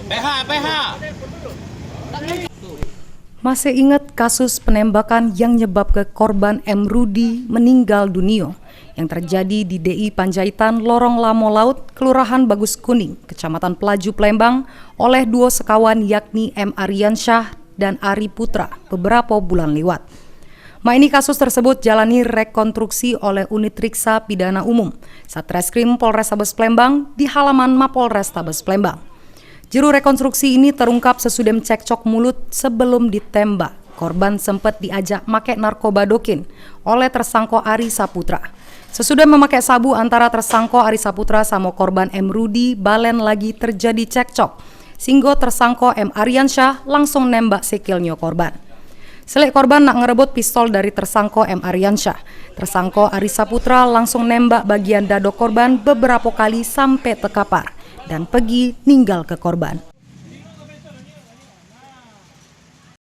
PH. Masih ingat kasus penembakan yang nyebabkan korban M. Rudi meninggal dunia yang terjadi di DI Panjaitan, Lorong Lamo Laut, Kelurahan Bagus Kuning, Kecamatan Pelaju, Palembang oleh dua sekawan yakni M. Aryansyah dan Ari Putra beberapa bulan lewat. Ini kasus tersebut jalani rekonstruksi oleh Unit Riksa Pidana Umum Satreskrim Polrestabes Palembang di halaman Mapolrestabes Palembang. Juru rekonstruksi ini terungkap sesudah cekcok mulut sebelum ditembak. Korban sempat diajak make narkoba dokin oleh tersangka Ari Saputra. Sesudah memakai sabu antara tersangka Ari Saputra sama korban M. Rudi, balen lagi terjadi cekcok. Sehingga tersangka M. Aryansyah langsung nembak sikilnya korban. Selek korban nak ngerebut pistol dari tersangka M. Aryansyah. Tersangka Ari Saputra langsung nembak bagian dada korban beberapa kali sampai terkapar dan pergi ninggal ke korban.